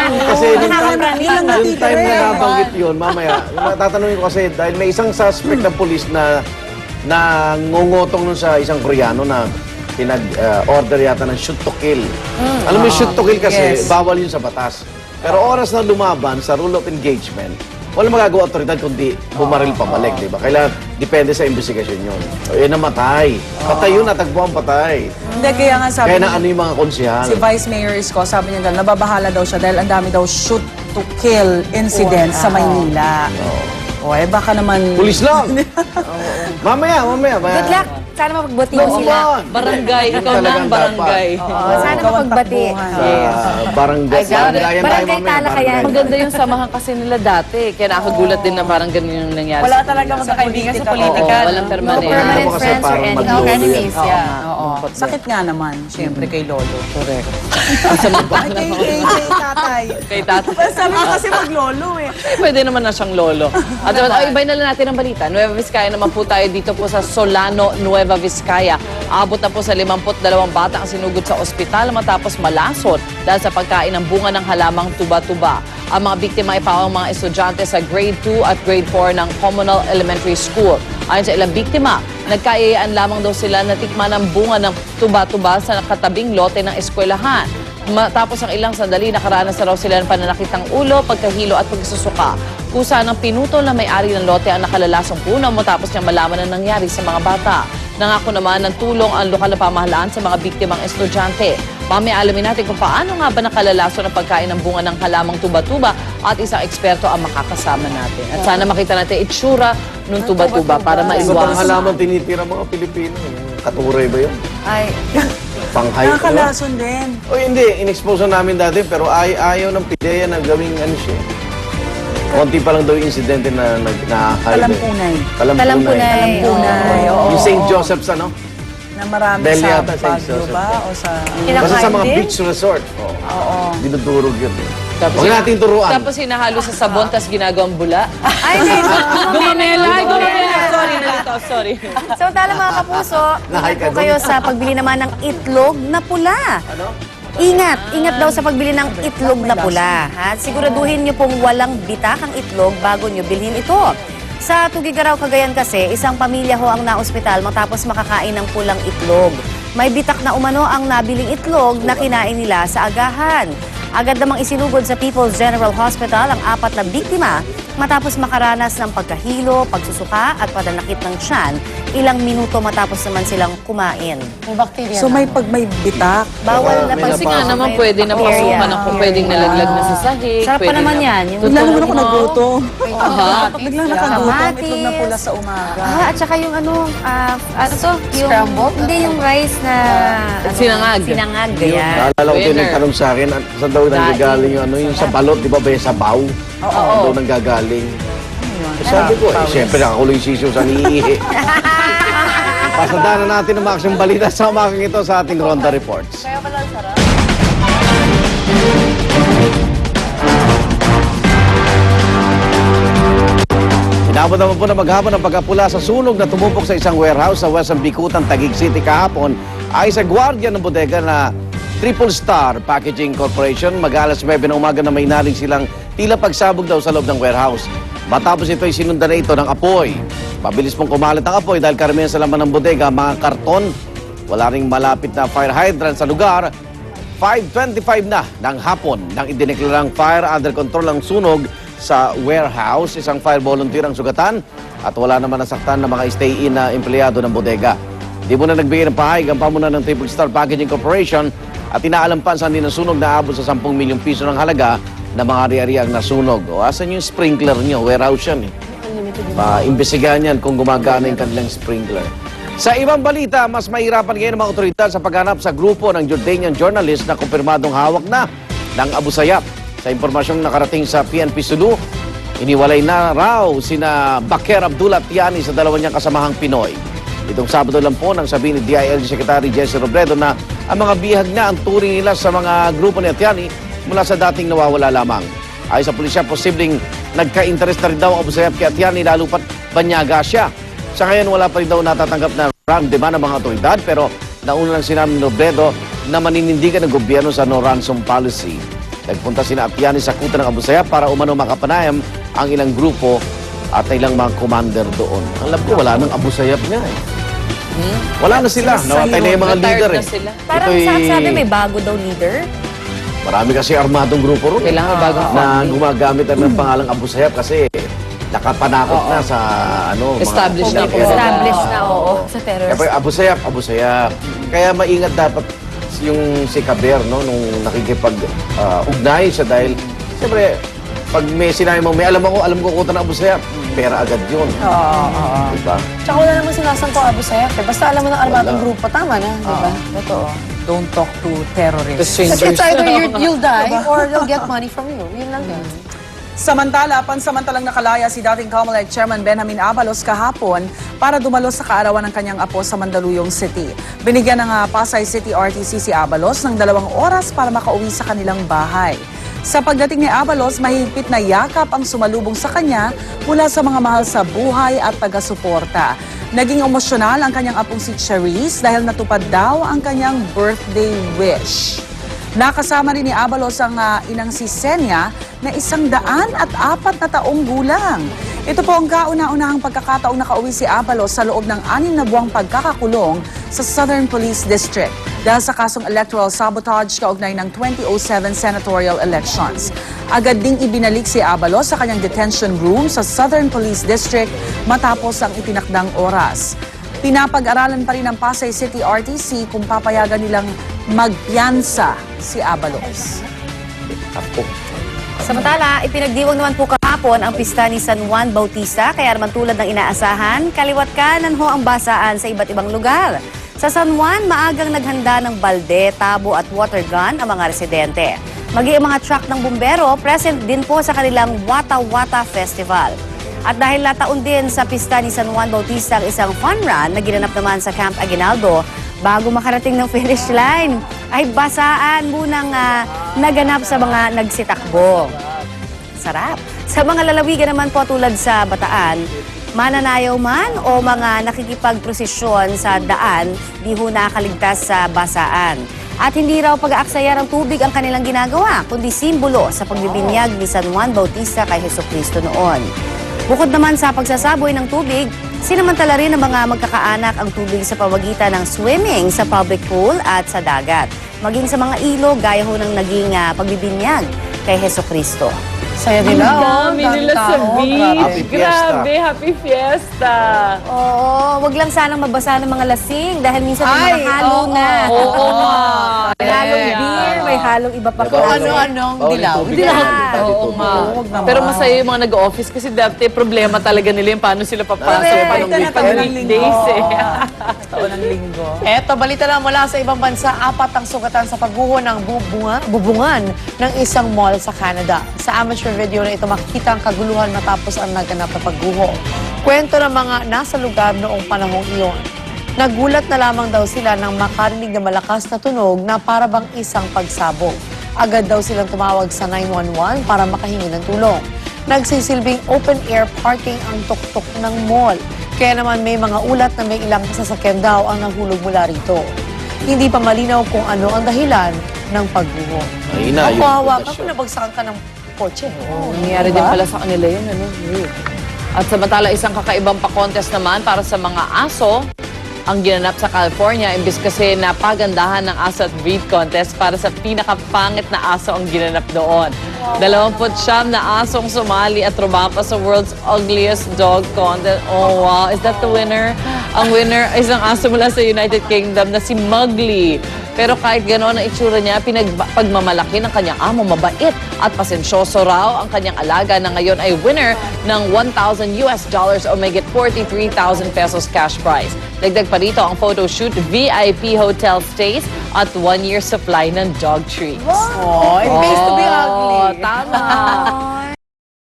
Kasi Yung time na nabanggit yun, mamaya, tatanungin ko kasi dahil may isang suspect ng polis na ngungutong nun sa isang Koreano na pinag-order yata ng shoot to kill. Alam mo yung shoot to kill kasi bawal yun sa batas. Pero oras na lumaban sa rule of engagement, wala magagawa otoridad kundi bumaril pabalik, di ba? Kailangan, depende sa investigasyon yun. Eh, namatay. Patay yun, natagpuan patay. Hindi, kaya nga sabi Kaya na ano yung mga konsihal? si Vice Mayor Isko, sabi niya dahil nababahala daw siya dahil ang dami daw shoot to kill incident sa Maynila. O, eh baka naman... Pulis lang! Mamaya. Good luck. Sana mapagbati mo Come sila. on! Barangay, Yun ikaw na talagang ang barangay. Oo, sana ikaw ang mapagbati. takbuhan. Barangay. Barangay Talakayan. Maganda yung samahan kasi nila dati. Kaya nakagulat din na parang ganun yung nangyari. Wala talaga magkakaibigan sa politika. Oo, walang No permanent. permanent Kasi friends or parang any maglolo yan. enemies. Yeah. Oo. Sakit nga naman, siyempre kay Lolo. Correct. Asa mo ba? Ay, kay tatay. Kay tatay. Sabi ko kasi maglolo eh. Pwede naman na siyang lolo. At ibay na lang natin ang balita. Nueva Vizcaya naman po tayo dito po sa Solano, Nueva Vizcaya. Abot na po sa 52 bata ang sinugod sa ospital matapos malasot dahil sa pagkain ng bunga ng halamang tuba-tuba. Ang mga biktima ay pawang mga estudyante sa grade 2 at grade 4 ng Communal Elementary School. Ayon sa ilang biktima, nagkaiyaan lamang daw sila na tikman ng bunga ng tuba-tuba sa katabing lote ng eskwelahan. Matapos ang ilang sandali, nakaranas na raw sila ng pananakit ng ulo, pagkahilo at pagsusuka. Kusa ng pinutol na may-ari ng lote ang nakalalasong puno matapos niya malaman ang nangyari sa mga bata. Nangako naman ng tulong ang lokal na pamahalaan sa mga biktimang estudyante. Mamaya alamin natin kung paano nga ba nakalalaso ng pagkain ng bunga ng halamang tuba-tuba at isang eksperto ang makakasama natin. At sana makita natin itsura ng tuba-tuba para Iba pang maiwasan. halaman tinitira mga Pilipino. Katuray ba yun? Ay, Pang-hype ba? Nakakalason din. O hindi, in-expose na namin dati pero ayaw ng PIDEA na gawing ano siya. Konti pa lang daw yung insidente na nakakahibe. Talampunay. Talampunay. Oo. Yung St. Joseph's ano? Na marami Bell sa yata, St. Baguio Joseph. ba? O sa... Basta sa mga din? beach resort. Oo. Dinudurog yun. Tapos- Huwag natin turuan. Tapos hinahalo sa sabon, tapos ginagawang bula. ay, hindi. Gumamela! Sorry, nalito. Sorry. So, tala mga kapuso, Nahay ingat ka po kayo sa pagbili naman ng itlog na pula. Ingat daw sa pagbili ng itlog na pula. Ha? Siguraduhin nyo pong walang bitak ang itlog bago nyo bilhin ito. Sa Tugigaraw, Cagayan kasi, isang pamilya ho ang naospital matapos makakain ng pulang itlog. May bitak na umano ang nabiling itlog na kinain nila sa agahan. Agad namang isinugod sa People's General Hospital ang 4 na biktima matapos makaranas ng pagkahilo, pagsusuka at pananakit ng tiyan. Ilang minuto matapos naman silang kumain. May bacteria So may pag may bitak. Bawal na May Kasi nga naman may pwede na bacteria. pasukan ng pwedeng nalaglag na sa sahig. Sarap pa pwede naman na- yan. Yung Bigla naman ako mo. nagutom. Aha. Biglang nakagutom. Kamatis. Itlog na pula sa umaga. At saka yung ano to? Yung, Scrambled? Hindi yung rice na... Sinangag. Sinangag, ganyan. Naalala ko Winner. yung nagtanong sa akin, saan daw nanggagaling yung ano, yung sa balot, di ba ba yung sabaw? Oo. Saan daw nanggagaling? Sabi ko, siyempre nakakuloy sisiyo sa niihi. Pasadaan na natin ang maksimong balita sa umagang ito sa ating Ronda Reports. Kaya pala sarap. Inabot naman po na maghapon ang pagkapula sa sunog na tumupok sa isang warehouse sa Western Bikutan, Taguig City kahapon ay sa gwardiya ng bodega na Triple Star Packaging Corporation. Mag-alas 9 ng umaga na may naring silang tila pagsabog daw sa loob ng warehouse. Matapos ito ay sinundan na ito ng apoy. Mabilis pong kumalat ang apoy dahil karamihan sa laman ng bodega, mga karton. Wala ring malapit na fire hydrant sa lugar. 5:25 na ng hapon nang idineklarang fire under control ang sunog sa warehouse. Isang fire volunteer ang sugatan at wala naman nasaktan na mga stay-in na empleyado ng bodega. Di mo na nagbigay ng pahayag ang pamunan ng Triple Star Packaging Corporation at inaalam pa saan din ang sunog na abot sa 10 milyong piso ng halaga na mga ari-ariang nasunog. O asan yung sprinkler nyo? Warehouse yan eh. Imbestigahan yan kung gumagana yung kanilang sprinkler. Sa ibang balita, mas mahirapan ngayon ang mga otoridad sa paghanap sa grupo ng Jordanian journalist na kumpirmadong hawak na ng Abu Sayyaf. Sa impormasyong nakarating sa PNP Sulu, iniwalay na raw sina Bakir Abdullah at Tiani sa dalawa niyang kasamahang Pinoy. Itong Sabado lang po nang sabihin ni DILG Secretary Jesse Robredo na ang mga bihag na ang turing nila sa mga grupo ni Tiani mula sa dating nawawala lamang. Ayon sa pulisya, posibleng nagka-interest na rin daw ang Abu Sayyaf kay Tiani lalo pat banyaga siya. Sa ngayon, wala pa rin daw natatanggap na ransom demand ng mga otoridad pero nauna lang sinabi ni Robredo na maninindigan ng gobyerno sa no ransom policy. Nagpunta sina Apiani sa kuta ng Abu Sayyaf para umano makapanayam ang ilang grupo at ilang mga commander doon. Alam ko, wala nang Abu Sayyaf nga eh. Wala na sila. Nawatay na yung mga Retired leader na eh. sila. Parang sabi may bago daw leader. Marami kasi armadong grupo ron. Kailangan bagong Na founding. gumagamit ng pangalang Abu Sayyaf kasi nakapanakot na sa ano, Established na po. Established na, oo, sa terrorist. Kaya Abu Sayyaf, Abu Sayyaf. Kaya maingat dapat yung si Kaber, no, nung nakikipag-ugnay siya dahil, siyempre, pag may sinabi mo, may alam ko kuta ng Abu Sayyaf, pera agad yun. Diba? Tsaka wala naman sinasangko Abu Sayyaf. Basta alam mo ng armadong Wala. grupo, tama na, di ba? Totoo. Don't talk to The terrorists. Kasi strangers. it's either you'll die or they'll get money from you. Yun lang yan. Samantala, pansamantalang nakalaya si dating COMELEC Chairman Benjamin Abalos kahapon para dumalo sa kaarawan ng kanyang apo sa Mandaluyong City. Binigyan ng Pasay City RTC si Abalos ng 2 oras para makauwi sa kanilang bahay. Sa pagdating ni Abalos, mahigpit na yakap ang sumalubong sa kanya mula sa mga mahal sa buhay at taga-suporta. Naging emosyonal ang kanyang apong si Charisse dahil natupad daw ang kanyang birthday wish. Nakasama rin ni Abalos ang inang si Senya na 104 na taong gulang. Ito po ang kauna-unahang pagkakataong nakauwi si Abalos sa loob ng 6 na buwang pagkakakulong sa Southern Police District dahil sa kasong electoral sabotage kaugnay ng 2007 senatorial elections. Agad ding ibinalik si Abalos sa kanyang detention room sa Southern Police District matapos ang itinakdang oras. Pinapag-aralan pa rin ng Pasay City RTC kung papayagan nilang magpiyansa si Abalos. Apo. Samantala, ipinagdiwang naman po kahapon ang pista ni San Juan Bautista, kaya naman tulad ng inaasahan, kaliwat kanan ho ang basaan sa iba't ibang lugar. Sa San Juan, maagang naghanda ng balde, tabo at water gun ang mga residente. Maging ang mga truck ng bumbero, present din po sa kanilang Wata Wata Festival. At dahil nataon din sa pista ni San Juan Bautista ang isang fun run na ginanap naman sa Camp Aguinaldo, bago makarating ng finish line, ay basaan munang naganap sa mga nagsitakbo. Sarap. Sa mga lalawigan naman po tulad sa Bataan, mananayaw man o mga nakikipagprosesyon sa daan, di ho nakakaligtas sa basaan. At hindi raw pag-aaksaya ng tubig ang kanilang ginagawa, kundi simbolo sa pagbibinyag ni San Juan Bautista kay Jesucristo noon. Bukod naman sa pagsasaboy ng tubig, sinamantala rin ng mga magkakaanak ang tubig sa pamagitan ng swimming sa public pool at sa dagat. Maging sa mga ilog, gaya ho ng naging pagbibinyag kay Jesucristo. Saya nila. Dami nila sa beach. Happy fiesta. Grabe, happy fiesta. Oo, wag lang sanang mabasa ng mga lasing dahil minsan may mga halo na. Oo nga. May halong beer, may halong iba pa po. Ano-anong dilaw. Oo nga. Pero masaya yung mga nag-office kasi dati problema talaga nila yung paano sila papasok pag weekdays eh. Taon ng linggo. Eto, balita lang mula sa ibang bansa, 4 ang sugatan sa pagguho ng bubungan ng isang mall sa Canada. Sa amateur video na ito, makikita ang kaguluhan matapos ang naganap na pagguho. Kwento ng mga nasa lugar noong panahong iyon. Nagulat na lamang daw sila nang makarinig na malakas na tunog na para bang isang pagsabog. Agad daw silang tumawag sa 911 para makahingi ng tulong. Nagsisilbing open-air parking ang tuktok ng mall. Kaya naman may mga ulat na may ilang sasakyan daw ang nahulog mula rito. Hindi pa malinaw kung ano ang dahilan ng pagguho. Mahina Ang yung kawawa ka pundasyon. kung nabagsakan ka ng kotse. Nangyari din pala sa kanila yun, ano? At samantala, isang kakaibang pa-contest naman para sa mga aso ang ginanap sa California. Imbis kasi napagandahan ng aso at breed contest para sa pinakapangit na aso ang ginanap doon. 29 na asong sumali at trumapa sa world's ugliest dog contest. Oh wow, is that the winner? Ang winner ay isang aso mula sa United Kingdom na si Mowgli. Pero kahit gano'n ang itsura niya, pagmamalaki ng kanyang amo, mabait at pasensyoso raw ang kanyang alaga na ngayon ay winner ng $1,000 o may get 43,000 pesos cash prize. Dagdag pa rito ang photo shoot, VIP hotel stays at 1-year supply ng dog treats. Oh, it pays to be ugly. Tama.